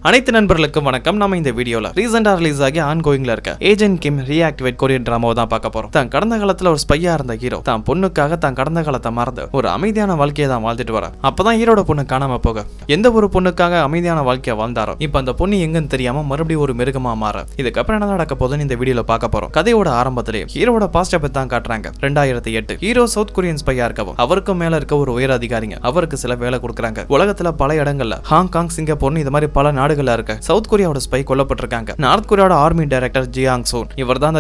அனைத்து நண்பர்களுக்கும் வணக்கம். நம்ம இந்த வீடியோல ரீசெண்டா ரிலீஸ் ஆகி ஆன்கோயிங்ல இருக்க ஏஜென்ட் கிம் ரீஆக்டிவேட் கொரியன் டிராமாவை தான் பார்க்க போறோம். தான் கடந்த காலத்துல ஒரு ஸ்பையா இருந்த ஹீரோ தான் பொண்ணுக்காக தான் கடந்த காலத்தை மறந்து ஒரு அமைதியான வாழ்க்கையை தான் வாழ்ந்துட்டு வர. அப்பதான் ஹீரோட பொண்ணு காணாம போக எந்த ஒரு பொண்ணுக்காக அமைதியான வாழ்க்கையை வாழ்ந்தாரோ இப்ப அந்த பொண்ணு எங்கன்னு தெரியாம மறுபடியும் ஒரு மிருகமா மாற. இதுக்கப்புறம் என்ன நடக்க போதுன்னு இந்த வீடியோல பார்க்க போறோம். கதையோட ஆரம்பத்திலேயே ஹீரோட பாஸ்ட பத்தி தான் காட்டுறாங்க. 2008 ஹீரோ சவுத் கொரியன் ஸ்பையா இருக்கவும் அவருக்கும் மேல இருக்க ஒரு உயர் அதிகாரிங்க அவருக்கு சில வேலை கொடுக்குறாங்க. உலகத்துல பல இடங்கள்ல ஹாங்காங், சிங்கப்பூர் இது மாதிரி பல நாடுகள்ல இருக்க சவுத் கொரியாவோட ஸ்பை கொல்லப்பட்டிருக்காங்க. நார்த் கொரியாவோட ஆர்மி டைரக்டர் ஜியாங் சோன் இவர் தான்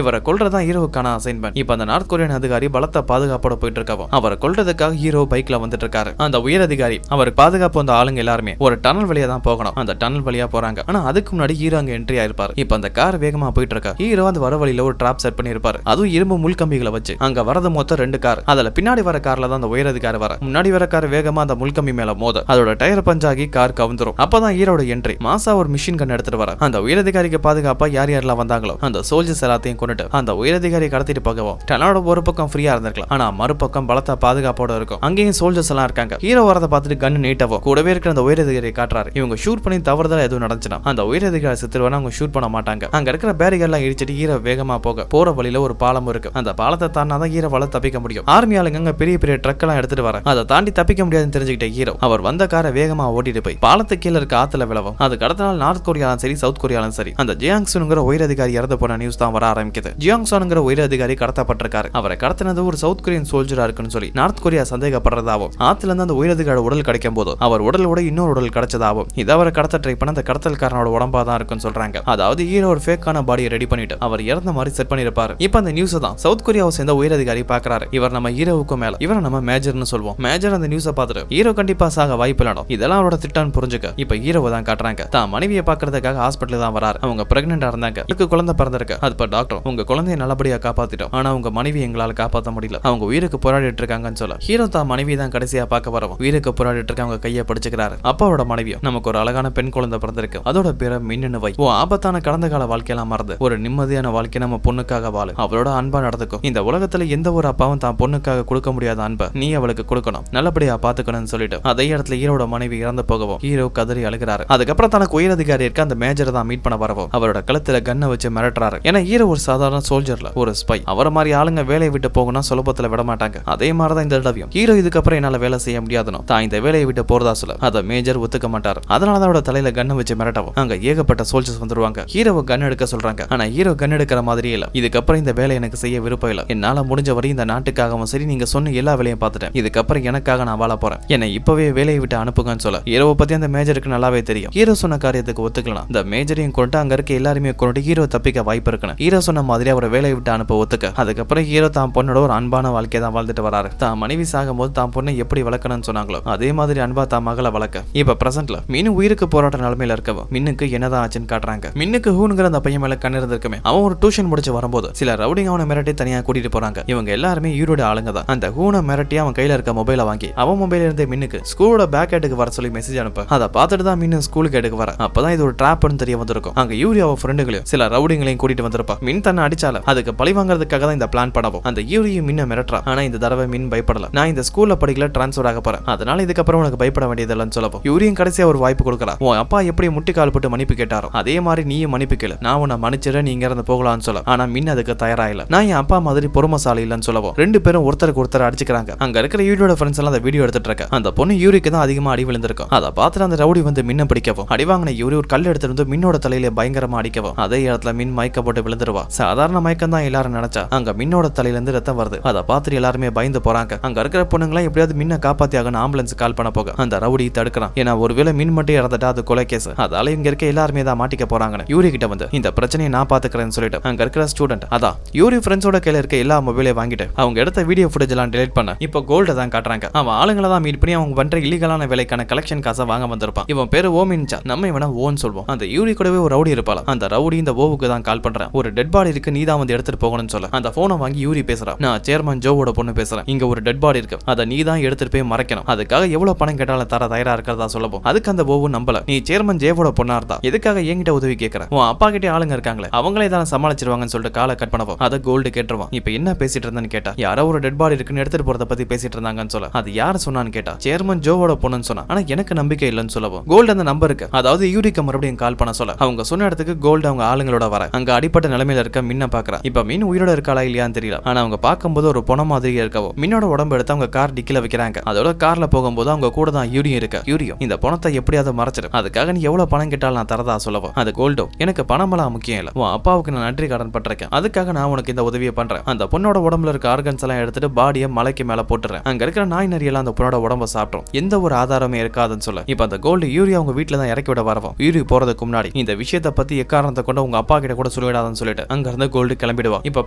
இவரை கொல்றதா ஹீரோவுக்கான அசைன்மெண்ட். இப்ப அந்த நார்த் கொரியன் அதிகாரி பலத்த பாதுகாப்போட போயிட்டு இருக்கவும் அவரை கொல்றதுக்காக ஹீரோ பைக்ல வந்துட்டு இருக்காரு. அந்த உயர் அதிகாரி அவருக்கு பாதுகாப்பு வந்த ஆளுங்க எல்லாருமே ஒரு டனல் வழியா தான் போகணும். அந்த டனல் வழியா போறாங்க. ஆனா அதுக்கு முன்னாடி ஹீரோ அங்க என்ட்ரி ஆயிருப்பாரு. இப்ப அந்த கார் வேகமா போயிட்டு இருக்கா. ஹீரோ அந்த வர வழியில ஒரு டிராப் செட் பண்ணிருப்பாரு. அதுவும் இரும்பு முள்கம்பிகளை வச்சு அங்க வரது மொத்தம் 2 கார். அதுல பின்னாடி வர கார்ல தான் அந்த உயர் அதிகாரி வர. முன்னாடி வர கார் வேகமா அந்த முள்கம்பி மேல மோத அதோட டயர் பஞ்சாகி கார் கவுந்துரும். அப்பதான் ஹீரோட என்ட்ரி. மாசா ஒரு மிஷின் கன் எடுத்துட்டு வர. அந்த உயரதிகாரிக்கு பாதுகாப்பா யார் யாரெல்லாம் வந்தாங்களோ அந்த சோல்ஜர்ஸ் எல்லாத்தையும் கொண்டுட்டு அந்த உயரதிகாரி கடத்திட்டு போகவும் டனலோட ஒரு பக்கம் ஃப்ரீயா இருந்திருக்கலாம். ஆனா மறுபக்கம் பலத்த பாதுகாப்போட இருக்கும். அங்கேயும் சோல்ஜர்ஸ் எல்லாம் இருக்காங்க. ஹீரோ வரதை பார்த்துட்டு கன் நீட்டவும் கூடவே இருக்கிற அந்த உயரதிகாரியை காட்டுறாரு. இவங்க ஷூட் பண்ணி தவறுதலா எதுவும் நடந்துச்சுன்னா அந்த உயரதிகாரி செத்துருவானா அவங்க ஷூட் பண்ண மாட்டாங்க. அங்க இருக்கிற பேரிகர் எல்லாம் இடிச்சிட்டு ஹீரோ வேகமா போற வழியில ஒரு பாலம் இருக்கு. அந்த பாலத்தை தாண்டாதான் ஹீரோவால தப்பிக்க முடியும். ஆர்மி ஆளுங்க பெரிய பெரிய ட்ரக் எல்லாம் எடுத்துட்டு வர. அதை தாண்டி தப்பிக்க முடியாதுன்னு தெரிஞ்சுக்கிட்ட ஹீரோ அவர் வந்த காரை வேகமா ஓட்டிட்டு போய் பாலத்து கீழே இருக்க ஆத்துல விழவும் அதுக்கு அடுத்த நாள் நார்த் கொரியாலும் சரி சவுத் கொரியாலும் சரி அந்த ஜியாங்சோனுங்கிற உயர் அதிகாரி இறந்து போன நியூஸ் தான் வர ஆரம்பிக்குது. ஜியாங்சோனுங்கிற உயர் அதிகாரி கடத்தப்பட்டிருக்காரு. அவரை கடத்தினது ஒரு சவுத் கொரியன் சோல்ஜரா இருக்குன்னு சொல்லி நார்த் கொரியா சந்தேகப்படுறதாவும் ஆத்துல இருந்து அந்த உயர் அதிகாரி உடல் கிடைக்கும் போது அவர் உடலோட இன்னொரு உடல் கிடைச்சதாவும் இதை அவரை கடத்த ட்ரை பண்ண அந்த கடத்தல்காரனோட உடம்பா தான் இருக்குன்னு சொல்றாங்க. அதாவது ஹீரோ ஒரு ஃபேக்கான பாடியை ரெடி பண்ணிட்டு அவர் இறந்த மாதிரி செட் பண்ணிருப்பாரு. இப்ப அந்த நியூஸ் தான் சவுத் கொரியாவை சேர்ந்த உயர் அதிகாரி பாக்குறாரு. இவர் நம்ம ஹீரோவுக்கு மேல இவரை நம்ம மேஜர்னு சொல்வோம். மேஜர் அந்த நியூஸை பார்த்துட்டு ஹீரோ கண்டிப்பா சாக வாய்ப்பு இல்ல. இதெல்லாம் அவரோட திட்டான்னு புரிஞ்சுக்க இப்ப ஹீரோவை தான் காட்டுறாங்க. தான் மனைவியை பாக்குறதுக்காக ஹாஸ்பிட்டல் தான் வராரு. அவங்க பிரெக்னெண்டா இருந்தாங்க. இதுக்கு குழந்தை பிறந்திருக்கு. அது இப்ப டாக்டர் உங்க குழந்தைய நல்லபடியா காப்பாத்திட்டோம். ஆனா உங்க மனைவி எங்களால காப்பாற்ற முடியல. அவங்க உயிருக்கு போராடிட்டு இருக்காங்கன்னு சொல்ல ஹீரோ தான் மனைவி தான் கடைசியா பார்க்க வரவும் உயிருக்கு போராடிட்டு இருக்க அவங்க கையை பிடிச்சுக்கிறாரு. அப்பாவோட மனைவியும் நமக்கு ஒரு அழகான பெண் குழந்தை பிறந்திருக்கு. அதோட பேரை மின்னு வை. ஆபத்தான கடந்த கால வாழ்க்கையெல்லாம் மறந்து ஒரு நிம்மதியான வாழ்க்கை நம்ம பொண்ணுக்காக வாழு. அவளோட அன்பா நடந்துக்கும். இந்த உலகத்துல எந்த ஒரு அப்பாவும் தான் பொண்ணுக்காக கொடுக்க முடியாத அன்பை நீ அவளுக்கு கொடுக்கணும். நல்லபடியா பாத்துக்கணும்னு சொல்லிட்டு அதே இடத்துல ஹீரோட மனைவி இறந்து போகவும் ஹீரோ கதறி அழுகிறாரு. அதுக்கப்புறம் தனக்கு உயர் அதிகாரி இருக்க அந்த மேஜரை தான் மீட் பண்ண வரவும் அவரோட கழுத்துல கன்னை வச்சு மிரட்டுறாரு. ஏன்னா ஹீரோ ஒரு சாதாரண சோல்ஜர்ல ஒரு ஸ்பை. அவரை மாதிரி ஆளுங்க வேலையை விட்டு போகணும்னா சுலபத்துல விட மாட்டாங்க. அதே மாதிரிதான் இந்த தடவையும் ஹீரோ இதுக்கப்புறம் என்னால வேலை செய்ய முடியாதுன்னு தான் இந்த வேலையை விட்டு போறதா சொல்ல அதை மேஜர் ஒத்துக்க மாட்டாரு. அதனாலதான் அவரோட தலையில கன்னை வச்சு மிரட்டவும் அங்க ஏகப்பட்ட சோல்ஜர்ஸ் வந்துருவாங்க. ஹீரோவை கன் எடுக்க சொல்றாங்க. ஆனா ஹீரோ கன் எடுக்கிற மாதிரியே இல்ல. இதுக்கப்புறம் இந்த வேலை எனக்கு செய்ய விருப்பம் இல்ல. என்னால முடிஞ்ச வரை இந்த நாட்டுக்காகவும் சரி நீங்க சொன்ன எல்லா வேலையும் பார்த்துட்டேன். இதுக்கப்புறம் எனக்காக நான் வாழ போறேன். என்னை இப்பவே வேலையை விட்டு அனுப்புங்கன்னு சொல்ல ஹீரோவை பத்தி அந்த மேஜருக்கு நல்லாவே தெரியும். ஹீரோ சொன்ன காரியத்துக்கு ஒத்துக்கலாம். இந்த மேஜரையும் கொண்டு அங்க இருக்க எல்லாருமே கொண்டு ஹீரோ தப்பிக்க வாய்ப்பு இருக்குன்னு ஹீரோ சொன்ன மாதிரி அவரை வேலையை விட்டு அனுப்ப ஒத்துக்க. அதுக்கப்புறம் ஹீரோ தான் பொண்ணோட ஒரு அன்பான வாழ்க்கையை தான் வாழ்ந்துட்டு வராரு. தான் மனைவி சாகும் போது தான் பொண்ணை எப்படி வளர்க்கணும்னு சொன்னாங்களோ அதே மாதிரி அன்பா தான் மகளை வளர்க்க இப்ப பிரசன்ட்ல மின்னு உயிருக்கு போராட்ட நிலைமையில இருக்கவும் மின்னுக்கு என்னதான் ஆச்சுன்னு காட்டுறாங்க. மின்னுக்கு ஹூனுங்கிற அந்த பையன் மேல கண்ணு இருந்திருக்குமே. அவன் ஒரு டியூஷன் முடிச்சு வரும்போது சில ரவுடிங் அவனை மிரட்டி தனியா கூட்டிட்டு போறாங்க. இவங்க எல்லாருமே ஹீரோட ஆளுங்க தான். அந்த ஹூனை மிரட்டி அவன் கையில இருக்க மொபைலை வாங்கி அவன் மொபைல இருந்தே மின்னுக்கு ஸ்கூலோட பேக் ஹெட்டுக்கு வர சொல்லி மெசேஜ் அனுப்ப அதை பார்த்துட்டு தான் மின்னு ஸ்கூலுக்கு எடுக்க வர. அப்பதான் இது ஒரு டிராப்னு தெரிய வந்திருக்கும். அங்க யூரி அவ ஃப்ரெண்டுகளையும் சில ரவுடிங்களையும் கூட்டிட்டு வந்திருப்பா. மின் தன்னை அடிச்சால அதுக்கு பழி வாங்குறதுக்காக தான் இந்த பிளான் பண்ணவும் அந்த யூரியும் மின்ன மிரட்டா. ஆனா இந்த தடவை மின் பயப்படல. நான் இந்த ஸ்கூல்ல படிக்கல டிரான்ஸ்ஃபர் ஆக போறேன். அதனால இதுக்கப்புறம் உனக்கு பயப்பட வேண்டியதில்லைன்னு சொல்லவும் யூரியும் கடைசியா ஒரு வாய்ப்பு கொடுக்கறா. உன் அப்பா எப்படி முட்டிக்கால் போட்டு மன்னிப்பு கேட்டாரோ அதே மாதிரி நீயும் மன்னிப்பு கேளு. நான் உன்னை மன்னிச்சிட நீங்க இருந்து போகலாம்னு சொல்ல. ஆனா மின் அதுக்கு தயாரா இல்ல. நான் என் அப்பா மாதிரி பொறுமசாலி இல்லன்னு சொல்லவும் 2 பேரும் ஒருத்தருக்கு ஒருத்தர் அடிச்சுக்கிறாங்க. அங்க இருக்கிற யூரியோட ஃப்ரெண்ட்ஸ் எல்லாம் அந்த வீடியோ எடுத்துட்டு இருக்க. அந்த பொண்ணு யூரிக்கு தான் அதிகமா அடி விழுந்திருக்கும். அதை பார்த்துட்டு அந்த ரவுடி வந்து மின்ன பிடிக்கவும் அடி வாங்கின யூரி ஒரு கல் எடுத்துட்டு வந்து மின்னோட தலையில பயங்கரமா அடிக்கவும் அதே இடத்துல மின் மயக்க போட்டு விழுந்துருவா. சாதாரண மயக்கம் தான் எல்லாரும் நினைச்சா அங்க மின்னோட தலையில இருந்து ரத்தம் வருது. அதை பார்த்துட்டு எல்லாருமே பயந்து போறாங்க. அங்க இருக்கிற பொண்ணுங்களா எப்படியாவது மின்ன காப்பாத்தி ஆகணும் ஆம்புலன்ஸ் கால் பண்ண போக அந்த ரவுடி தடுக்கிறான். ஏன்னா ஒருவேளை மின் மட்டும் இறந்துட்டா அது கொலை கேஸ். அதால இங்க இருக்க எல்லாருமே தான் மாட்டிக்க போறாங்கன்னு யூரி கிட்ட வந்து இந்த பிரச்சனையை நான் பாத்துக்கிறேன்னு சொல்லிட்டு அங்க இருக்கிற ஸ்டூடெண்ட் அதான் யூரி ஃப்ரெண்ட்ஸோட கையில இருக்க எல்லா மொபைலையும் வாங்கிட்டு அவங்க எடுத்த வீடியோ ஃபுட்டேஜ் எல்லாம் டெலிட் பண்ண இப்போ கோல்ட தான் காட்டுறாங்க. அவன் ஆளுங்களை தான் மீட் பண்ணி அவங்க பண்ற இல்லீகலான வேலைக்கான கலெக்ஷன் காசை வாங்க வந்திருப்பான். இவன் பேரு ஓமின்ச்சா. நம்ம இவனை ஓன்னு சொல்வோம். அந்த யூரி கூடவே ஒரு ரவுடி இருப்பாளா. அந்த ரவுடி இந்த ஓவுக்கு தான் கால் பண்றேன். ஒரு டெட் பாடி இருக்கு நீ தான் வந்து எடுத்துட்டு போகணும்னு சொல்ல அந்த போனை வாங்கி யூரி பேசுறான். நான் சேர்மன் ஜோவோட பொண்ணு பேசுறேன். இங்க ஒரு டெட் பாடி இருக்கு. அதை நீ தான் எடுத்துட்டு போய் மறைக்கணும். அதுக்காக எவ்வளவு பணம் கேட்டாலும் தர தயாரா இருக்கிறதா சொல்லவும் அதுக்கு அந்த ஓவு நம்பல. நீ சேர்மன் ஜேவோட பொண்ணா இருந்தா எதுக்காக என்கிட்ட உதவி கேட்கற? உன் அப்பா கிட்டே ஆளுங்க இருக்காங்களே அவங்களே தான் சமாளிச்சிருவாங்கன்னு சொல்லிட்டு காலை கட் பண்ணவும் அதை கோல்டு கேட்டுருவான். இப்ப என்ன பேசிட்டு இருந்தேன்னு கேட்டா யாரோ ஒரு டெட் பாடி இருக்குன்னு எடுத்துட்டு போறத பத்தி பேசிட்டு இருந்தாங்கன்னு சொல்ல அது யாரு சொன்னான்னு கேட்டா சேர்மன் ஜோவோட பொண்ணுன்னு சொன்னா. ஆனா எனக்கு நம்பிக்கை இல்லைன்னு சொல்லவும் கோல்டு அந்த நம்பருக்கு அதாவது யூரிக்கு மறுபடியும் கால் பண்ண சொல்ல அவங்க சொன்ன இடத்துக்கு கோல்டு அவங்க ஆளுங்களோட வர அங்க அடிப்பட்ட நிலைமையில இருக்க மின்ன பாக்குறா. இப்ப மீன் உயிரோட இருக்காளா இல்லையான்னு தெரியல. ஆனா அவங்க பார்க்கும்போது ஒரு பொண மாதிரி இருக்கவோ மின்னோட உடம்பு எடுத்து அவங்க கார் டிக்கில வைக்கிறாங்க. அதோட கார்ல போகும்போது அவங்க கூட தான் யூரியும் இருக்கு. யூரியும் இந்த பணத்தை எப்படியாவது மறைச்சிடும், அதுக்காக நீ எவ்வளவு பணம் கேட்டாலும் நான் தரதா சொல்லவும் அது கோல்டோ எனக்கு பணமெல்லாம் முக்கியம் இல்ல, உன் அப்பாவுக்கு நான் நன்றி கடன் பட்டிருக்கேன், அதுக்காக நான் உனக்கு இந்த உதவியை பண்றேன். அந்த பொண்ணோட உடம்புல இருக்க ஆர்கன்ஸ் எல்லாம் எடுத்துட்டு பாடியை மலைக்கு மேல போட்டுறேன். அங்க இருக்கிற நாய் நரியெல்லாம் அந்த பொண்ணோட உடம்ப சாப்பிட்டோம், எந்த ஒரு ஆதாரமே இருக்காதுன்னு சொல்ல இப்ப அந்த கோல்டு யூரி அவங்க வீட்டுல தான் இறக்கி விட வரவும் யூரி போறதுக்கு முன்னாடி இந்த விஷயத்தை பத்தி எக்காரணத்தை கொண்டு உங்க அப்பா கிட்ட கூட சொல்லிடாதுன்னு சொல்லிட்டு அங்க இருந்து கோல்டு கிளம்பிடுவா. இப்ப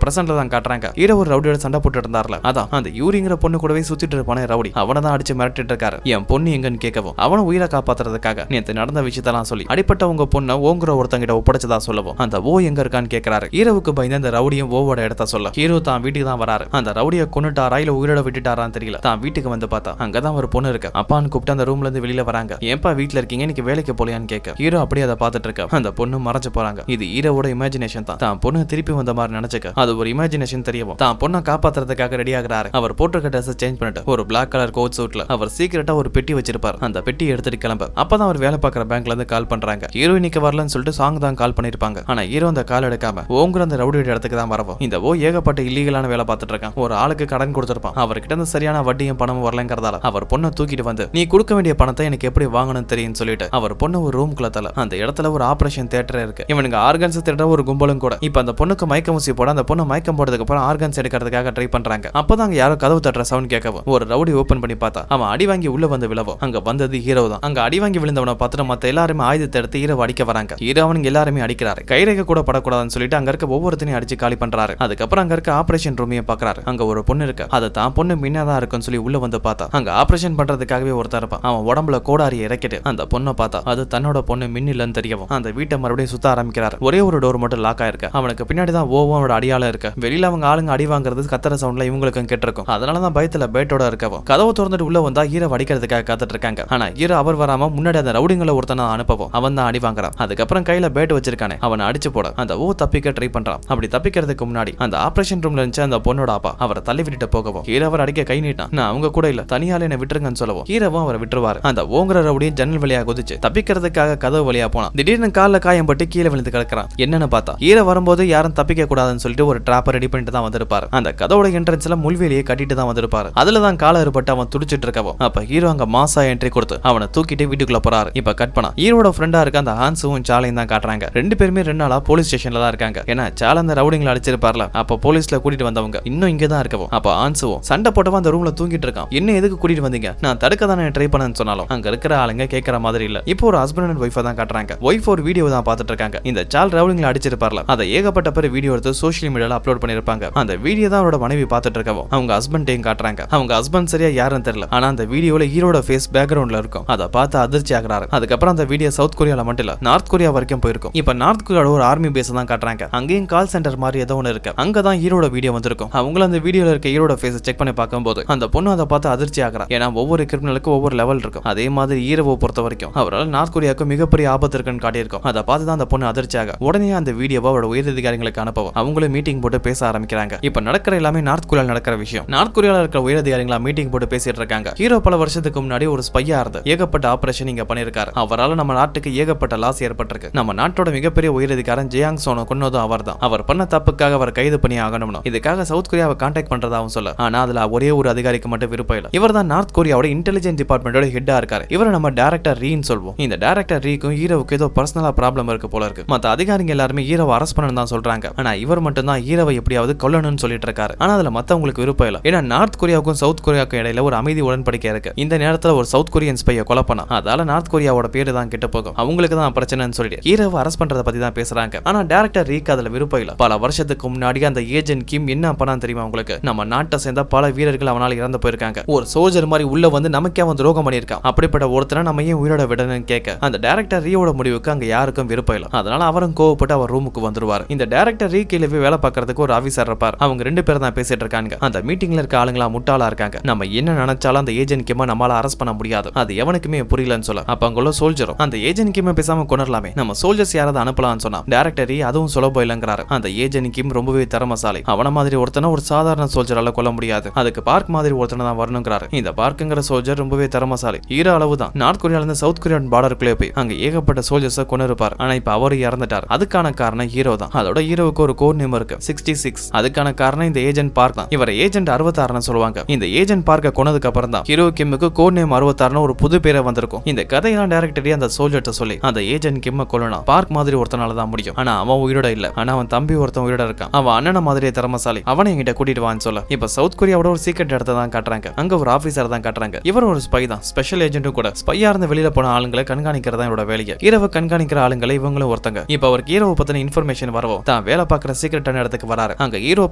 பிரசன்ட்ல தான் காட்டுறாங்க ஹீரோ ஒரு ரவுடியோட சண்டை போட்டு இருந்தார்ல, அதான் அந்த யூரிங்கிற பொண்ணு கூடவே சுத்திட்டு இருப்பானே ரவுடி, அவனை தான் அடிச்சு மிரட்டிட்டு இருக்காரு. என் பொண்ணு எங்கன்னு கேட்கவும் அவனை உயிரை காப்பாத்துறதுக்காக நேத்து நடந்த விஷயத்தெல்லாம் சொல்லி அடிப்பட்ட உங்க பொண்ணை ஓங்குற ஒருத்தங்கிட்ட ஒப்படைச்சதா சொல்லவும் அந்த ஓ எங்க இருக்கான்னு கேட்கிறாரு. ஹீரோவுக்கு பயந்து அந்த ரவுடியும் ஓவோட இடத்த சொல்ல ஹீரோ தான் வீட்டுக்கு தான் வராரு. அந்த ரவுடியை கொன்னுட்டாரா இல்ல உயிரோட விட்டுட்டாரான்னு தெரியல. தான் வீட்டுக்கு வந்து பார்த்தா அங்கதான் ஒரு பொண்ணு இருக்கு. அப்பான்னு கூப்பிட்டு அந்த ரூம்ல இருந்து வெளியில வராங்க. ஏன்பா வீட்டுல இருக்கீங்க, இன்னைக்கு வேலைக்கு போலையான்னு கேட்க ஹீரோ அப்படியே அதை பார்த்துட்டு இருக்க அந்த பொண்ணு மறைஞ்சு போறாங்க. இது ஹீரோவோட இமேஜினேஷன் தான். தான் பொண்ணு திருப்பி வந்த மாதிரி நினைச்சுக்க அது ஒரு இமேஜினேஷன் தெரியவும் தான் பொண்ணை காப்பாத்துறதுக்காக ரெடி ஆகுறாரு. அவர் போட்டிருக்க ட்ரெஸ் சேஞ்ச் பண்ணிட்டு ஒரு பிளாக் கலர் கோட் சூட்ல அவர் சீக்கிரட்டா ஒரு பெட்டி வச்சிருப்பார். அந்த பெட்டி எடுத்துட்டு கிளம்ப அப்பதான் அவர் வேலை பார்க்குற பேங்க்ல இருந்து கால் பண்றாங்க. ஹீரோ இன்னைக்கு வரலன்னு சொல்லிட்டு சாங் தான் கால் பண்ணிருப்பாங்க. ஆனா ஹீரோ அந்த கால் எடுக்காம ஓங்குற அந்த ரவுடியோட இடத்துக்கு தான் வரவும் இந்த ஓ ஏகப்பட்ட இல்லீகலான வேலை பார்த்துட்டு இருக்கான். ஒரு ஆளுக்கு கடன் கொடுத்திருப்பான், அவர்கிட்ட இருந்து சரியான வட்டியும் பணமும் வரலங்கிறதால அவர் பொண்ணை தூக்கிட்டு வந்து நீ கொடுக்க வேண்டிய பணத்தை எனக்கு எப்படி வாங்கணும்னு தெரியும் சொல்லிட்டு அவர் பொண்ணு ஒரு ரூம் குளத்தல அந்த இடத்துல ஒரு ஆபரேஷன் தியேட்டர் இருக்கு. இவனுக்கு ஆர்கன்ஸ் தேடுற ஒரு கும்பலும் கூட. இப்ப அந்த பொண்ணுக்கு மயக்க ஊசி போட அந்த பொண்ணு மயக்கம் போடுறதுக்கு அப்புறம் ஆர்கன்ஸ் எடுக்கிறதுக்காக ட்ரை பண்றாங்க. அப்பதான் யாரோ கதவு தட்டுற சவுண்ட் கேட்கவும் ஒரு ரவுடி ஓபன் பண்ணி பார்த்தா அவன் அடி வாங்கி உள்ள வந்து விழவும் அங்க வந்தது ஹீரோ தான். அங்க அடி வாங்கி விழுந்தவனை பார்த்துட்டு மத்த எல்லாருமே ஆயுதத்தை எடுத்து ஹீரோ அடிக்க வராங்க. ஹீரோ அவனுங்க எல்லாருமே அடிக்கிறாரு. கைரேகை கூட படக்கூடாதுன்னு சொல்லிட்டு அங்க இருக்க ஒவ்வொருத்தனையும் அடிச்சு காலி பண்றாரு. அதுக்கப்புறம் அங்க இருக்க ஆபரேஷன் ரூமையும் பாக்குறாரு. அங்க ஒரு பொண்ணு இருக்கு. அது தான் பொண்ணு மின்னதான் இருக்குன்னு சொல்லி உள்ள வந்து பார்த்தா அங்க ஆபரேஷன் பண்றதுக்காகவே ஒருத்தர் இருப்பான். அவன் உடம்புல கோடாரியை இறக்கிட்டு அந்த பொண்ணை பார்த்தா அது தன்னோட பொண்ணு மின்னிலன்னு தெரியவும் அந்த வீட்டை மறுபடியும் சுத்த ஆரம்பிக்கிறாரு. ஒரே ஒரு டோர் மட்டும் லாக் ஆயிருக்கு. அவனுக்கு பின்னாடி தான் ஓவோட அடியாளம் இருக்கு. வெளியில அவங்க ஆளுங்க அடி வாங்குறது கத்துற சவுண்ட்ல இவங்களுக்கும் கேட்டிருக்கும். அதனாலதான் பயத்துல பேட்டோட இருக்கவும் கதவை திறந்துட்டு உள்ள வந்தா ஹீரோ அடிக்கிறதுக்காக காத்துட்டு இருக்காங்க. ஆனா ஹீரோ அவர் வராம முன்னாடி அந்த ரவுடிங்களை ஒருத்தனை அனுப்பவும் அவன் தான் அடி வாங்குறான். அதுக்கப்புறம் கையில பேட் வச்சிருக்கானே அவனை அடிச்சு போட அந்த ஓ தப்பிக்க ட்ரை பண்றான். அப்படி தப்பிக்கிறதுக்கு முன்னாடி அந்த ஆபரேஷன் ரூம்ல இருந்துச்சு அந்த பொண்ணோட அப்பா அவரை தள்ளி விட்டுட்டு போகவும் ஹீரோ அவர் அடிக்க கை நீட்டான். நான் அவங்க கூட இல்ல, தனியால என்ன விட்டுருங்கன்னு சொல்லவும் ஹீரோவும் அவரை விட்டுருவாரு. அந்த ஓங்குற ரவுடியும் ஜன்னல் வழியா குதிச்சு தப்பிக்கிறதுக்காக கதவு வழியா போனா திடீர்னு கால்ல காயம் பட்டு கீழே விழுந்து கிடக்குறான். என்னன்னு பார்த்தா ஹீரோ வரும்போது யாரும் தப்பிக்க கூடாதுன்னு சொல்லிட்டு ஒரு டிராப்பை ரெடி பண்ணிட்டு தான் வந்திருப்பாரு. அந்த கதவோட என்ட்ரன்ஸ்ல முள்வேலியை கட்டிட்டு தான் வந்திருப்பாரு. அதுலதான் கால ஏற்பட்டு அவன் துடிச்சிட்டு இருக்கவும் அப்ப ஹீரோ அங்க மாசா என்ட்ரி கொடுத்து அவனை தூக்கிட்டு வீட்டுக்குள்ள போறாரு. இப்ப கட் பண்ணா ஹீரோட ஃப்ரெண்டா இருக்க அந்த ஹான்ஸும் சாலையும் தான் காட்டுறாங்க. ரெண்டு பேருமே 2 நாளா போலீஸ் ஸ்டேஷன்ல தான் இருக்காங்க. ஏன்னா சால அந்த ரவுடிங்களை அடிச்சிருப்பார்ல, அப்ப போலீஸ்ல கூட்டிட்டு வந்தவங்க இன்னும் இங்க தான் இருக்கவும் அப்ப ஹான்ஸும் சண்டை போட்டவன் அந்த ரூம்ல தூங்கிட்டு இருக்கான். என்ன எதுக்கு கூட்டிட்டு வந்தீங்க, நான் தடுக்க தானே ட்ரை பண்ணேன்னு சொன்னாலும் அங்க இருக்கிற ஆளுங்க கேட்கற மாதிரி இல்ல. இப்போ ஒரு ஹஸ்பண்ட் அண்ட் ஒய்ஃபை தான் காட்டுறாங்க. ஒய்ஃப் ஒரு வீடியோ தான் பார்த்துட்டு இருக்காங்க. இந்த சால் ரவுடிங்களை அடிச்சிருப்பார்ல அதை ஏகப்பட்ட பேர் வீடியோ எடுத்து சோஷியல் மீடியால அப்லோட் பண்ணிருப்பாங்க. அந்த வீடியோ தான் அவரோட மனைவி பார்த்துட்டு இருக்கவும் அவங்க ஹஸ்பண்டையும் காட்டுறாங்க. அவங்க ஹஸ்பண்ட் சரியா யாருன்னு தெரியல, ஆனா அந்த வீடியோல ஹீரோட ஃபேஸ் பேக்ரவுண்ட்ல இருக்கும். அதை பார்த்து அதிர்ச்சி ஆகுறாரு. அதுக்கப்புறம் அந்த வீடியோ சவுத் கொரியால மட்டும் இல்ல நார்த் கொரியா வரைக்கும் போயிருக்கும். இப்ப நார்த் கொரியாவோட ஒரு ஆர்மி பேஸ் தான் காட்டுறாங்க. அங்கேயும் கால் சென்டர் மாதிரி ஏதோ ஒன்று இருக்கு. அங்கதான் ஹீரோட வீடியோ வந்திருக்கும். அவங்களும் அந்த வீடியோல இருக்க ஹீரோட ஃபேஸ் செக் பண்ணி பார்க்கும்போது அந்த பொண்ணு அதை பார்த்து அதிர்ச்சி ஆகிறா. ஏன்னா ஒவ்வொரு கிரிமினலுக்கும் ஒவ்வொரு லெவல் இருக்கும். அதே மாதிரி ஹீரோவை பொறுத்த வரைக்கும் அவரால் நார்த் கொரியாவுக்கு மிகப்பெரிய ஆபத்து இருக்குன்னு காட்டியிருக்கும். அதை பார்த்து தான் அந்த பொண்ணு அதிர்ச்சியாக உடனே அந்த வீடியோவை அவரோட உயரதிகாரிகளுக்கு அனுப்பவும் அவங்களும் மீட்டிங் போட்டு பேச ஆரம்பிக்கிறாங்க. இப்ப நடக்கிற எல்லாமே நார்த் கொரியால நடக்கிற விஷயம். நார்த் கொரியால இருக்கிற உயரதிகாரிகளா மீட்டிங் போட்டு பேசிட்டு இருக்காங்க. ஹீரோ பல வருஷத்துக்கு முன்னாடி ஒரு ஸ்பையா இருந்து ஏகப்பட்ட ஆபரேஷன் இங்க பண்ணிருக்காரு. அவரால் நம்ம நாட்டுக்கு ஏகப்பட்ட லாஸ் ஏற்பட்டிருக்கு. நம்ம நாட்டோட மிகப்பெரிய உயரதிகாரன் ஜியாங் சோனை கொன்னதும் அவர் தான். அவர் பண்ண தப்புக்காக அவர் கைது பண்ணி ஆகணும்னு இதுக்காக சவுத் கொரியாவை கான்டாக்ட் பண்றதாவும் சொல்ல, ஆனா அதுல ஒரே ஒரு அதிகாரிக்கு மட்டும் விருப்பம் இல்ல. இவர் தான் நார்த் கொரியாவோட இன்டெலிஜென்ஸ் டிபார்ட்மெண்டோட ஹெட்டா இருக்காரு. இவரை நம்ம டைரக்டர் ரீன்னு சொல்வோம். இந்த டைரக்டர் ரீக்கும் ஹீரோவுக்கு ஏதோ பர்சனலா ப்ராப்ளம் இருக்கு போல இருக்கு. மத்த அதிகாரிங்க எல்லாருமே ஹீரோவை அரெஸ்ட் பண்ணணும் தான் சொல்றாங்க. ஆனா இவர் மட்டும் தான் ஹீரோவை எப்படியாவது கொல்லணும்னு சொல்லிட்டு இருக்காரு. ஆனா அதுல மத்தவங்களுக்கு விருப்பம் இல்ல. ஏன்னா நார்த் கொரியாவுக்கும் சவுத் கொரியாவுக்கும் இடையில ஒரு அமைதி உடன்படிக்கை இருக்கு. இந்த நேரத்துல ஒரு சவுத் கொரியன் ஸ்பையை கொலை பண்ணா அதால நார்த் கொரியாவோட பேரு தான் கெட்டு போகும். அவங்களுக்கு தான் பிரச்சனைன்னு சொல்லிட்டு ஹீரோவை அரெஸ்ட் பண்றத பத்தி தான் பேசுறாங்க. ஆனா டைரக்டர் ரீக்கு அதுல விருப்பம் இல்ல. பல வருஷத்துக்கு முன்னாடி அந்த ஏஜென்ட் கிம் என்ன பண்ணான்னு தெரியுமா உங்களுக்கு? நம்ம நாட்டை சேர்ந்த பல வீரர்கள் அவனால இறந்து போயிருக்காங்க. ஒரு சோல்ஜர் மாதிரி உள்ள வந்து நமக்கே அவன் துரோகம் பண்ணிருக்கான். அப்படிப்பட்ட ஒருத்தரை நம்ம ஏன் உயிரோட விடணும்னு கேட்க அந்த டைரக்டர் ரீயோட முடிவுக்கு அங்க யாருக்கும் விருப்பம் இல்ல. அதனால அவரும் கோவப்பட்டு அவர் ரூமுக்கு வந்துருவாரு. இந்த டைரக்டர் ரீ கீழே வேலை பார்க்கறதுக்கு ஒரு ஆபீசர் இருப்பார். அவங்க 2 பேரும் தான் பேசிட்டு இருக்காங்க. அந்த மீட்டிங்ல இருக்க ஆளுங்களா முட்டாளா இருக்காங்க. நம்ம என்ன நினைச்சாலும் அந்த ஏஜென்ட் கிம்ம நம்மளால அரெஸ்ட் பண்ண முடியாது. அது எவனுக்குமே புரியலன்னு சொல்ல அப்ப அங்குள்ள சோல்ஜரும் அந்த ஏஜென்ட் கிம்ம பேசாம கொணரலாமே, நம்ம சோல்ஜர்ஸ் யாராவது அனுப்பலாம்னு சொன்னா டைரக்டர் ரீ அதுவும் சுலபம் இல்லங்கிறாரு. அந்த ஏஜென்ட் கிம் ரொம்பவே திறமசாலி. அவன மாதிரி ஒருத்தனை ஒரு சாதாரண சோல்ஜரால கொல்ல முடியாது. அதுக்கு பார்க் மாதிரி ஒருத்தனை தான் வரணுங்கிறாரு. இந்த பார்க்குங்கிற சோல்ஜர் ரொம்பவே திறமசாலி. ஹீரோ அளவு தான். நார்த் கொரியால இருந்து சவுத் கொரியா கொரியான் பார்டருக்குள்ளே போய் அங்க ஏகப்பட்ட சோல்ஜர்ஸை கொண்டு இருப்பார். ஆனா இப்ப அவரு இறந்துட்டார். அதுக்கான காரணம் ஹீரோ தான். அதோட ஹீரோவுக்கு ஒரு கோட் நேம் இருக்கு 66. அதுக்கான காரணம் இந்த ஏஜென்ட் பார்க் தான். இவரை ஏஜென்ட் 66 சொல்லுவாங்க. இந்த ஏஜென்ட் பார்க்க கொண்டதுக்கு அப்புறம் தான் ஹீரோ கிம்முக்கு கோட் நேம் 66 ஒரு புது பேரை வந்திருக்கும். இந்த கதையெல்லாம் டைரக்டரே அந்த சோல்ஜர்ட்ட சொல்லி அந்த ஏஜென்ட் கிம்ம கொல்லணும். பார்க் மாதிரி ஒருத்தனால தான் முடியும். ஆனா அவன் உயிரோட இல்ல. ஆனா அவன் தம்பி ஒருத்தன் உயிரோட இருக்கான். அவன் அண்ணன மாதிரியே திறமசாலி. அவனை என்கிட்ட கூட்டிட்டு வான்னு சொல்ல இப்ப சவுத் கொரியாவோட ஒரு சீக்ரெட் இடத்தை தான் காட்டுறாங்க. அங்க ஒரு ஆபீசர் தான் காட்டுறாங்க. இவர் ஒரு ஸ்பை தான். ஸ்பெஷல் ஏஜென்ட்டும் கூட. ஸ்பையா இருந்து வெளியில போன ஆளுங்களை கண்காணிக்கிறதா இவரோட வேலையை. ஹீரோவை கண்காணிக்கிற ஆளுங்களை இவங்களும் ஒருத்தங்க. இப்ப அவருக்கு ஹீரோவை பத்தின இன்ஃபர்மேஷன் வரவும் தான் வேலை பார்க்குற சீக்ரெட்டான இடத்துக்கு வராரு. அங்க ஹீரோ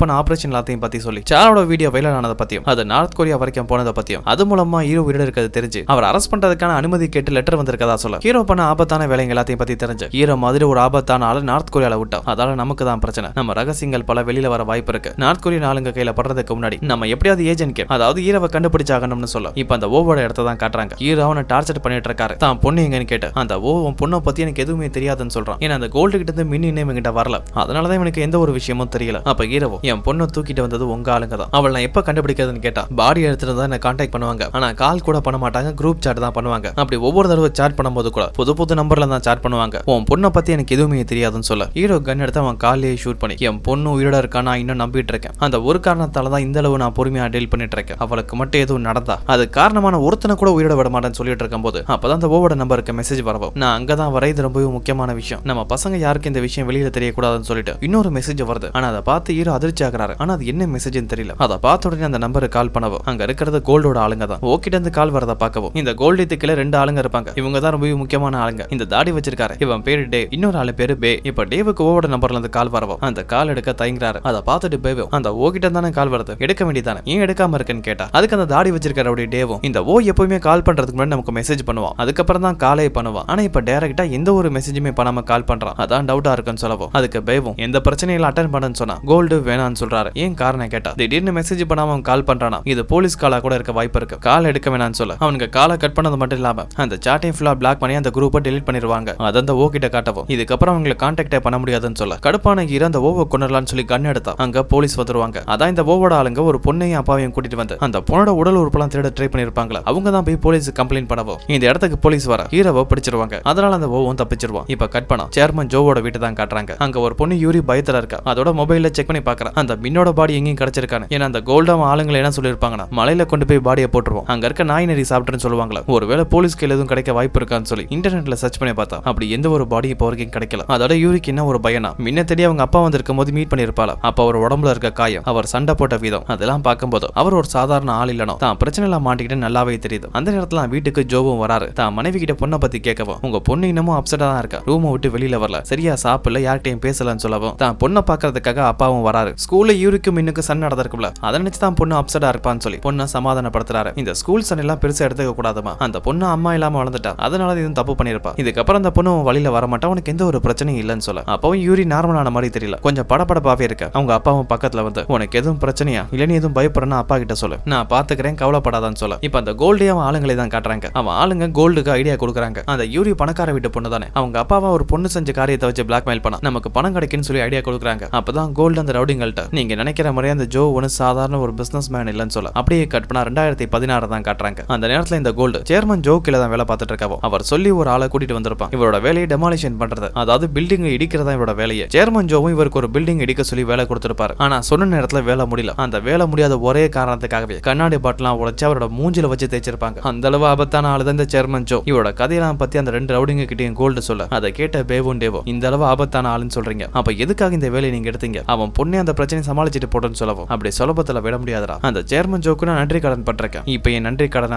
பண்ண ஆபரேஷன் எல்லாத்தையும் பத்தி சொல்லி சாரோட வீடியோ வைரல் ஆனதை பத்தியும் அது நார்த் கொரியா வரைக்கும் போனதை பத்தியும் அது மூலமா ஹீரோ உயிரோட இருக்கிறது தெரிஞ்சு அவர் அரெஸ்ட் பண்றதுக்கான அனுமதி கேட்டு லெட்டர் வந்திருக்கதா சொல்ல ஹீரோ பண்ண ஆபத்தான வேலைங்க எல்லாத்தையும் பத்தி தெரிஞ்சு ஹீரோ மாதிரி ஒரு ஆபத்தான ஆளு நார்த் கொரியால விட்டோம். அதால நமக்கு தான் பிரச்சனை. நம்ம ரகசியங்கள் பல வெளியில வர வாய்ப்பு இருக்கு. நார்த் கொரியன் ஆளுங்க கையில படுறதுக்கு முன்னாடி நம்ம எப்படியாவது ஏஜென்ட் கேம் அதாவது ஹீரோவை கண்டுபிடிச்சாகணும்னு சொல்ல இப்ப அந்த ஓவோட இடத்தை தான் காட்டுறாங்க. ஹீரோ அவனை டார்ச்சர் பண்ணிட்டு இருக்காரு. தான் பொண்ணு எங்கன்னு கேட்டு அந்த ஓவன் பொண்ணை பத்தி எனக்கு எதுவுமே தெரியாதுன்னு சொல்றான். ஏன்னா அந்த கோல்டு கிட்ட இருந்து மின்னி இவங்கிட்ட வரல. அதனாலதான் இவனுக்கு எந்த ஒரு விஷயமும் தெரியல. அப்ப ஹீரோ என் பொண்ணை தூக்கிட்டு வந்தது உங்க ஆளுங்க தான். அவள் நான் எப்ப கண்டுபிடிக்கிறதுன்னு கேட்டா பாடி எடுத்துட்டு தான் என்ன கான்டாக்ட் பண்ணுவாங்க. ஆனா கால் கூட பண்ண மாட்டாங்க. குரூப் சாட் தான் பண்ணுவாங்க. அப்படி ஒவ்வொரு தடவை சாட் பண்ணும்போது கூட புது புது நம்பர்ல தான் சாட் பண்ணுவாங்க. உன் பொண்ணை பத்தி எனக்கு எதுவுமே தெரியாதுன்னு சொல்ல ஹீரோ கன் எடுத்து அவன் காலையே ஷூட் பண்ணி என் பொண்ணு உயிரோட இருக்கா நான் இன்னும் நம்பிட்டு இருக்கேன். அந்த ஒரு காரணத்தால தான் இந்த அளவு நான் பொறுமையா டீல் பண்ணிட்டு இருக்கேன். அவளுக்கு மட்டும் எதுவும் நடந்தா அது காரணமான ஒருத்தனை கூட உயிரோட விட மாட்டேன்னு சொல்லிட்டு இருக்கும் போது அப்பதான் அந்த ஓவோட நம்பருக்கு மெசேஜ் வரவும் நான் அங்கதான் வரைது ரொம்பவே முக்கியமான விஷயம். நம்ம பசங்க யாருக்கு இந்த விஷயம் வெளியில தெரியக்கூடாதுன்னு சொல்லிட்டு இன்னொரு மெசேஜ் வருது. ஆனா அதை பார்த்து ஹீரோ அதிர்ச்சி ஆகிறாரு. ஆனா அது என்ன மெசேஜ்னு தெரியல. அதை பார்த்த உடனே அந்த நம்பருக்கு கால் பண்ணவும் அங்க இருக்கிறது கோல்டோட ஆளுங்க தான். ஓகிட்ட இருந்து கால் வரத பார்க்கவும் இந்த கோல்டு இதுக்குள்ள 2 ஆளுங்க இருப்பாங்க. இவங்க தான் ரொம்ப முக்கியமான ஆளுங்க. இந்த தாடி வச்சிருக்காரு இவன் பேரு டே. இன்னொரு ஆளு பேரு பே. இப்ப டேவுக்கு ஓவோட நம்பர்ல இருந்து கால் வரவும் அந்த கால் எடுக்க தயங்குறாரு. அதை பார்த்துட்டு பேவும் அந்த ஓகிட்ட தானே கால் வருது எடுக்க வேண்டியதானே ஏன் எடுக்காம இருக்குன்னு கேட்டா அதுக்கு அந்த தாடி வச்சிருக்காரு அப்படி டேவும் இந்த ஓ எப்பவுமே கால் பண்றதுக்கு முன்னாடி நமக்கு மெசேஜ் பண்ணுவான். அதுக்கப்புறம் தான் காலே பண்ணுவான். ஆனா இப்ப டைரக்டா எந்த ஒரு மெசேஜுமே பண்ணாம கால் பண்றான். அதான் டவுட்டா இருக்குன்னு சொல்லவும் அதுக்கு பேவும் எந்த பிரச்சனையில அட்டன் பண்ணன்னு சொன்னா கோல்டு வேணான்னு சொல்றாரு. ஏன் காரணம் கேட்டா திடீர்னு மெசேஜ் பண்ணாம அவன் கால் பண்றானா இது போலீஸ் காலா கூட இருக்க வாய்ப்பு இருக்கு. கால் எடுக்க வேணான்னு சொல்ல அவனுக்கு காலை கட் பண்ணது மட்டும் இல்லாம அந்த சாட்டையும் ஃபுல்லா பிளாக் பண்ணி அந்த குரூப்பை டெலீட் பண்ணிடுவாங்க. அதை அந்த ஓ கிட்ட காட்டவும் இதுக்கப்புறம் அவங்களை கான்டாக்டே பண்ண முடியாதுன்னு சொல்ல கடுப்பான ஹீரோ அந்த ஓவை கொண்டுலான்னு சொல்லி கன் எடுத்தா அங்க போலீஸ் வந்துருவாங்க. அதான் இந்த ஓவோட ஆளுங்க ஒரு பொண்ணையும் அப்பாவையும் கூட்டிட்டு வந்து அந்த பொண்ணோட உடல் உறுப்பெல்லாம் திருட ட்ரை பண்ணிருப்பாங்களா அவங்க தான் போய் போலீஸ் கம்ப்ளைண்ட் பண்ணவும் இந்த இடத்துக்கு போலீஸ் வர ஹீரோவை பிடிச்சிருவாங்க. அதனால அந்த ஓவும் தப்பிச்சிருவான். இப்ப கட் பண்ணா சேர்மன் ஜோவோட வீட்டு தான் காட்டுறாங்க. அங்க ஒரு பொண்ணு யூரி பயத்துல இருக்கா. அதோட மொபைல்ல செக் பண்ணி பாக்குறா அந்த மின்னோட பாடி எங்கேயும் கிடைச்சிருக்கானு. ஏன்னா அந்த கோல்டாம ஆளுங்களை என்ன சொல்லிருப்பாங்கன்னா மலையில கொண்டு போய் பாடியை போட்டுருவோம் அங்க இருக்க நாய் நெறி சாப்பிட்டுன்னு சொல்லுவாங்களா. ஒருவேளை போலீஸ்க்கு எதுவும் கிடைக்க வாய்ப்பு இருக்கான்னு சொல்லி இன்டர்நெட்ல சர்ச் பண்ணி பார்த்தா அப்படி எந்த ஒரு பாடி இப்போ வரைக்கும் கிடைக்கல. அதோட யூரிக்கு என்ன ஒரு பயனா முன்ன தேடி அவங்க அப்பா வந்திருக்கும் போது மீட் பண்ணிருப்பாளா. அப்ப அவர் உடம்புல இருக்க காயம் அவர் சண்டை போட்ட விதம் அதெல்லாம் பார்க்கும்போது அவர் ஒரு சாதாரண ஆள் இல்லனோ தான் பிரச்சனை எல்லாம் மாட்டிக்கிட்டு நல்லாவே தெரியுது. அந்த நேரத்துல வீட்டுக்கு ஜோவும் வராரு. தான் மனைவி கிட்ட பொண்ணை பத்தி கேட்கவும் உங்க பொண்ணு இன்னமும் அப்செட்டா தான் இருக்கா. ரூமை விட்டு வெளியில வரல சரியா சாப்பிடல யார்கிட்டையும் பேசலன்னு சொல்லவும் தான் பொண்ணை பாக்குறதுக்காக அப்பாவும் வராரு. ஸ்கூல்ல யூரிக்கும் மின்னுக்கு சண்டை நடந்திருக்கும்ல அதை நினைச்சு தான் பொண்ணு அப்செட்டா இருப்பான்னு சொல்லி பொண்ணை சமாதானப்படுத்துறாரு. இந்த ஸ்கூல் சண்டை எல்லாம் பெருசா எடுத்துக்க கூடாதுமா. அந்த பொண்ணு அம்மா இல்லாம வளர்ந்துட்டா அதனால இதுவும் தப்பு பண்ணிருப்பா. இதுக்கப்புறம் அந்த பொண்ணு வழியில வர மாட்டா உனக்கு எந்த ஒரு பிரச்சனையும் இல்லைன்னு சொல்ல அப்பவும் யூரி நார்மலான மாதிரி தெரியல கொஞ்சம் படபடப்பாவே இருக்க. அவங்க அப்பாவும் பக்கத்துல வந்து உனக்கு எதுவும் பிரச்சனையா இல்ல நீ எதுவும் பயப்படுறா அப்பா கிட்ட சொல்லு நான் பாத்துக்கிறேன் கவலைப்படாதான்னு சொல்ல இப்ப அந்த கோல்டே அவன் ஆளுங்களை தான் காட்டுறாங்க. அவன் ஆளுங்க கோல்டுக்கு ஐடியா கொடுக்குறாங்க. அந்த யூரி பணக்கார வீட்டு பொண்ணு தானே அவங்க அப்பாவா ஒரு பொண்ணு செஞ்ச காரியத்தை வச்சு பிளாக்மெயில் பண்ணா நமக்கு பணம் கிடைக்குன்னு சொல்லி ஐடியா கொடுக்குறாங்க. அப்பதான் கோல்டு அந்த ரவுடிங்கள்ட்ட நீங்க நினைக்கிற மாதிரி அந்த ஜோ ஒன்னு சாதாரண ஒரு பிசினஸ் மேன் இல்லன்னு சொல்ல அப்படியே கட் பண்ணா 2016 தான் காட்டுறாங்க. அந்த நேரத்துல இந்த கோல்டு சேர்மன் ஜோ கீழ தான் வேலை பார்த்துட்டு இருக்காவோ அவர் சொல்லி ஒரு ஆளை கூட்டிட்டு வந்திருப்பான். இவரோட வேலையை டெமாலிஷன் பண்றது அதாவது பில்டிங் இடிக்கிறதா இவரோட வேலையை. சேர்மன் ஜோவும் இவருக்கு ஒரு பில்டிங் இடிக்க சொல்லி வேலை கொடுத்திருப்பாரு. ஆனா சொன்ன நேரத்துல வேலை முடியல. அந்த வேலை முடியாத ஒரே காரணத்துக்காகவே கண்ணாடி பாட்டிலாம் உடைச்சு அவரோட மூஞ்சில வச்சு தேய்ச்சிருப்பாங்க. அந்த அளவு ஆபத்தான ஆளு தான் இந்த சேர்மன் ஜோ. இவரோட கதையெல்லாம் பத்தி அந்த 2 ரவுடிங்க கிட்டையும் கோல்டு சொல்ல அதை கேட்ட பேவும் டேவோ இந்த அளவு ஆபத்தான ஆளுன்னு சொல்றீங்க அப்ப எதுக்காக இந்த வேலையை நீங்க எடுத்தீங்க அவன் பொண்ணே அந்த பிரச்சனை சமாளிச்சுட்டு போட்டோன்னு சொல்லவும் அப்படி சுலபத்துல விட முடியாதரா. அந்த சேர்மன் ஜோக்கு நான் நன்றி கடன் பண்றேன். இப்ப என் நன்றி கடனை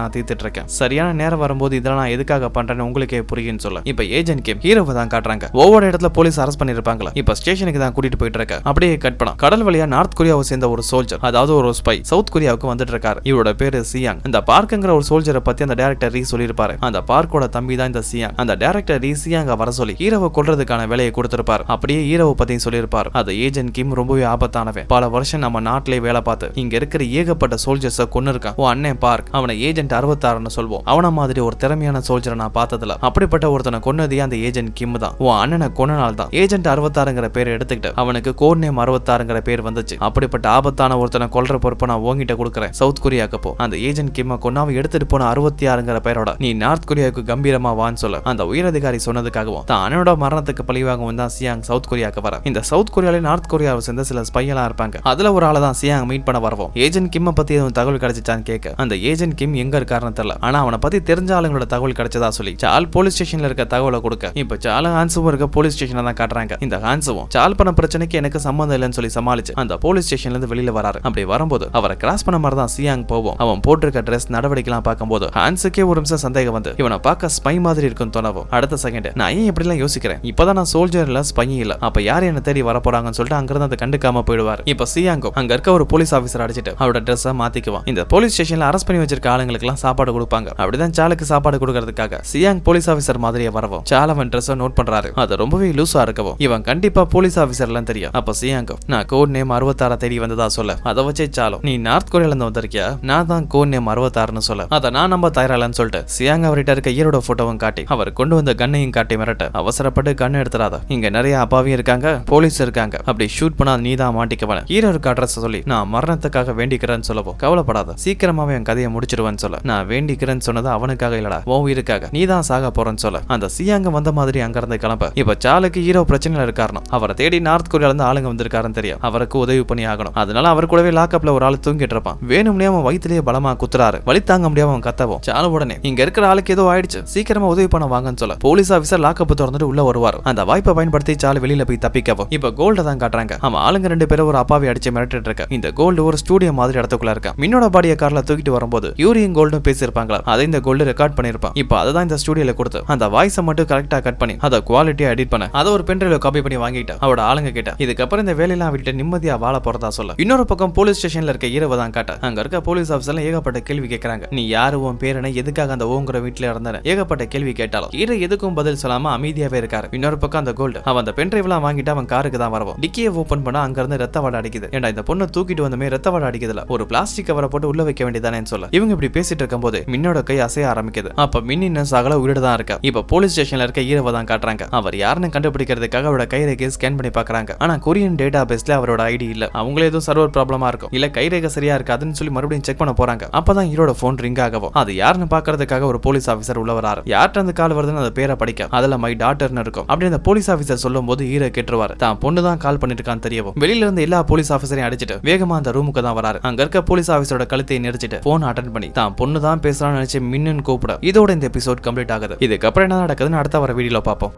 நான் தீர்த்துட்டு இருக்கேன். சரியான நேரம் வரும்போது இதெல்லாம் நான் எதுக்காக பண்றேன்னு உங்களுக்கே புரியுன்னு சொல்ல இப்ப ஏஜென்ட் கேம் ஹீரோவை தான் காட்டுறாங்க. ஒவ்வொரு இடத்துல போலீஸ் அரெஸ்ட் பண்ணிருப்பாங்களா இப்ப ஸ்டேஷனுக்கு தான் கூட்டிட்டு போயிட்டு இருக்க. அப்படியே கட் பண்ணா கடல் வழியா நார்த் கொரியாவை சேர்ந்த ஒரு சோல்ஜர் அதாவது ஒரு ஸ்பை சவுத் கொரியாவுக்கு வந்துட்டு இருக்காரு. இவரோட பேரு சியாங். இந்த பார்க்குங்கிற ஒரு சோல்ஜரை பத்தி அந்த டைரக்டர் ரீ சொல்லிருப்பாரு. அந்த பார்க்கோட தம்பி தான் இந்த சியாங். அந்த டைரக்டர் ரீ சியாங்க வர சொல்லி ஹீரோவை கொல்றதுக்கான வேலையை கொடுத்திருப்பாரு. அப்படியே ஹீரோவை பத்தி சொல்லியிருப்பாரு. அது ஏஜென்ட் கிம் ரொம்பவே ஆபத்தானவன். பல வருஷம் நம்ம நாட்டிலே வேலை பார்த்து இங்க இருக்கிற ஏகப்பட்ட சோல்ஜர்ஸை கொன்னு இருக்கான். உன் அண்ணன் பார்க் அவனை ஏஜென்ட் 66 சொல்வோம். அவன மாதிரி ஒரு திறமையான சோல்ஜரை நான் பார்த்ததுல அப்படிப்பட்ட ஒருத்தனை கொன்னதே அந்த ஏஜென்ட் கிம் தான். உன் அண்ணனை கொன்னனால தான் ஏஜென்ட் 66ங்கிற பேர் எடுத்துக்கிட்டு அவனுக்கு கோட் நேம் 66ங்கிற பேர் வந்துச்சு. அப்படிப்பட்ட ஆபத்தான ஒருத்தனை கொல்ற பொறுப்பை நான் உங்ககிட்ட கொடுக்குறேன். சவுத் கொரியாக்கு போ அந்த ஏஜென்ட் கிம்ம கொன்னாவை எடுத்துட்டு போன 66ங்கிற பேரோட நீ நார்த் கொரியா கொரியாவுக்கு கம்பீரமா வான்னு சொல்ல அந்த உயரதிகாரி சொன்னதுக்காகவும் தான் அண்ணனோட மரணத்துக்கு பழிவாகவும் தான் சியாங் சவுத் கொரியாவுக்கு வர. இந்த சவுத் கொரியால நார்த் கொரியாவை சேர்ந்த சில ஸ்பையெல்லாம் இருப்பாங்க. அதுல ஒரு ஆளை தான் சியாங் மீட் பண்ண வரவும் ஏஜென்ட் கிம் பத்தி எதுவும் தகவல் கிடைச்சிச்சான்னு கேட்க அந்த ஏஜென்ட் கிம் எங்க இருக்காருன்னு தெரியல, ஆனா அவனை பத்தி தெரிஞ்ச ஆளுங்களோட தகவல் கிடைச்சதா சொல்லி சால் போலீஸ் ஸ்டேஷன்ல இருக்க தகவலை கொடுக்க இப்ப சால் ஹான்சுவும் இருக்க போலீஸ் ஸ்டேஷன்ல தான் காட்டுறாங்க. இந்த ஹான்சுவும் சால் பண்ண பிரச்சனைக்கு எனக்கு சம்பந்தம் இல்லைன்னு சொல்லி சமாளிச்சு அந்த போலீஸ் ஸ்டேஷன்ல இருந்து வெளியில வராரு. அப்படி வரும்போது அவரை கிராஸ் பண்ண மாதிரி தான் சியாங் போவோம். அவன் போட்டிருக்க ட்ரெஸ் நடவடிக்கைலாம் பார்க்கும்போது ஹான்ஸுக்கே ஒரு நிமிஷம் சந்தேகம் வந்து இவனை பார்க்க ஸ்பை மாதிரி இருக்குன்னு தோணவும் அடுத்த செகண்ட் நான் ஏன் இப்படி எல்லாம் யோசிக்கிறேன், இப்பதான் நான் சோல்ஜர் இல்ல ஸ்பை இல்ல, அப்ப யார் என்ன தேடி வர போறாங்கன்னு சொல்லிட்டு அங்கிருந்து அதை கண்டுக்காம போயிடுவாரு. இப்ப சியாங்கும் அங்க இருக்க ஒரு போலீஸ் ஆபீசர் அடிச்சிட்டு அவரோட ட்ரெஸ்ஸை மாத்திக்குவான். இந்த போலீஸ் ஸ்டேஷன்ல அரெஸ்ட் பண்ணி வச்சிருக்க ஆளுங்களுக்கு எல்லாம் சாப்பாடு கொடுப்பாங்க. அப்படிதான் சாலுக்கு சாப்பாடு கொடுக்கறதுக்காக சியாங் போலீஸ் ஆபீசர் மாதிரியே வரவும் சால் அவன் ட்ரெஸ்ஸை நோட் பண்றாரு. அது ரொம்பவே லூசா இருக்கவும் இவன் கண்டிப்பா போலீஸ் ஆபீசர்லாம் தெரியும். அப்ப சியாங்கும் நான் கோட் நேம் 66 தேடி வந்ததா சொல்ல அதை வச்சே சாலும் நீ நார்த் கொரியால இருந்து வந்திருக்கியா, நான் தான் கோட் நேம் 66ன்னு சொல்ல அதை நான் நம்ப தயாரில்லன்னு சொல்லிட்டு சியாங் அவர்கிட்ட இருக்க ஈரோட போட்டோவும் காட்டி அவர் கொண்டு வந்த கண்ணையும் காட்டி மிரட்ட அவசரப்பட்டு கண்ணை எடுத்துறாத, இங்க நிறைய அப்பாவியும் இருக்காங்க போலீஸ் இருக்காங்க, அப்படி ஷூட் பண்ணா நீ தான் மாட்டிக்கவன, ஹீரோ இருக்க அட்ரஸ் சொல்லி நான் மரணத்துக்காக வேண்டிக்கிறேன்னு சொல்லவும் கவலைப்படாத சீக்கிரமாவே என் கதையை முடிச்சிருவேன்னு சொல்ல நான் வேண்டிக்கிறேன்னு சொன்னது அவனுக்காக இல்லடா உன் உயிருக்காக, நீ தான் சாக போறேன்னு சொல்ல அந்த சியாங்க வந்த மாதிரி அங்க இருந்து கிளம்ப இப்ப சாலுக்கு ஹீரோ பிரச்சனையில இருக்காருணும். அவரை தேடி நார்த் கொரியால இருந்து ஆளுங்க வந்திருக்காருன்னு தெரியும். அவருக்கு உதவி பண்ணி ஆகணும். அதனால அவர் கூடவே லாக்அப்ல ஒரு ஆள் தூங்கிட்டு இருப்பான். வேணும்னே அவன் வயிற்றுலயே பலமா குத்துறாரு. வலி தாங்க முடியாம அவன் கத்தவும் சாலு உடனே இங்க இருக்கிற ஆளுக்கு ஏதோ ஆயிடுச்சு சீக்கிரமா உதவி பண்ண வாங்கன்னு சொல்ல போலீஸ் ஆபீசர் லாக்அப் திறந்துட்டு உள்ள வருவார். அந்த வாய்ப்பை பயன்படுத்தி சாலு வெளியில போய் தப்பிக்கவும் இப்ப கோல்ட தான் காட்டுறாங்க. அவன் ஆளுங்க 2 பேரும் ஒரு அப்பாவி அடிச்சு மிரட்டிட்டு இருக்க. இந்த கோல்டு ஒரு ஸ்டூடியோ மாதிரி இடத்துக்குள்ள இருக்க. மின்னோட பாடிய கார்ல தூக்கிட்டு வரும்போது யூரியும் கோல்டும் பேசியிருப்பாங்களா அதை இந்த கோல்டு ரெக்கார்ட் பண்ணிருப்பான். இப்ப அதுதான் இந்த ஸ்டூடியோல கொடுத்து அந்த வாய்ஸை மட்டும் கரெக்டா கட் பண்ணி அதை குவாலிட்டியா எடிட் பண்ண அதை ஒரு பென்ட்ரைவ்ல காப்பி பண்ணி வாங்கிட்டு அவரோட ஆளுங்க கிட்ட இதுக்கப்புறம் இந்த வேலையெல்லாம் விட்டு நிம்மதியா வாழ போறதா சொல்ல இன்னொரு பக்கம் போலீஸ் ஸ்டேஷன்ல இருக்க இரவு தான் காட்ட அங்க இருக்க போலீஸ் ஆபீசர்ல ஏகப்பட்ட கேள்வி கேட்கறாங்க. நீ யாரு உன் பேர் என்ன எதுக்காக அந்த ஓங்குற வீட்டுல இருந்த ஏகப்பட்ட கேள்வி கேட்டாலும் ஹீரோ எதுக்கும் பதில் சொல்லாம அமைதியாவே இருக்காரு. இன்னொரு பக்கம் அந்த கோல்டு அவன் அந்த பென்ட்ரைவ்லாம் வாங்கிட்டு அவன் காருக்கு தான் வரவும் டிக்கியை ஓபன் பண்ணா அங்க இருந்து ரத்த வாடை அடிக்குது. ஏன்டா இந்த பொண்ணை தூக்கிட்டு வந்தமே ரத்த வாடை அடிக்குதுல ஒரு பிளாஸ்டிக் கவரை போட்டு உள்ள வைக்க வேண்டியதானேன்னு சொல்ல இவங்க இப்படி பேசிட்டு இருக்கும் போது மின்னோட கை அசைய ஆரம்பிக்குது. அப்ப மின் இன்னும் சகல உயிரோட தான் இருக்கா. இப்ப போலீஸ் ஸ்டேஷன்ல இருக்க ஹீரோவை தான் காட்டுறாங்க. அவர் யாருன்னு கண்டுபிடிக்கிறதுக்காக அவரோட கைரேகை ஸ்கேன் பண்ணி பாக்குறாங்க. ஆனா கொரியன் டேட்டா பேஸ்ல அவரோட ஐடி இல்ல. அவங்களே ஏதோ சர்வர் ப்ராப்ளமா இருக்கும் இல்ல கைரேகை சரியா இருக்காதுன்னு சொல்லி மறுபடியும் செக் பண்ண போறாங்க. அப்பதான் ஹீரோட போன் ரிங் ஆகவும் அது யாருன்னு பாக்குறதுக்காக ஒரு போலீஸ் ஆபீசர் உள்ள வராரு. யார்கிட்ட அந்த கால் வருதுன்னு அந்த பேரை படிக்க அதுல மை டாட்டர்னு இருக்கும். அப்படி அந்த போலீஸ் ஆபீசர் சொல்லும் போது ஹீரோ கேட்டுருவாரு தான் பொண்ணு தான் கால் பண்ணிருக்கான்னு தெரியவும் வெளியில இருந்து எல்லா போலீஸ் ஆபீசரையும் அடிச்சிட்டு வேகமா அந்த ரூமுக்கு தான் வராரு. அங்க இருக்க போலீஸ் ஆபீசரோட கழுத்தை நெரிச்சிட்டு போன் அட்டென்ட் பண்ணி தான் பொண்ணு தான் பேசலாம்னு நினைச்சு மின்னு கூப்பிட இதோட இந்த எபிசோட் கம்ப்ளீட் ஆகுது. இதுக்கப்புறம் என்ன நடக்குதுன்னு அடுத்த வர வீடியோல பார்ப்போம்.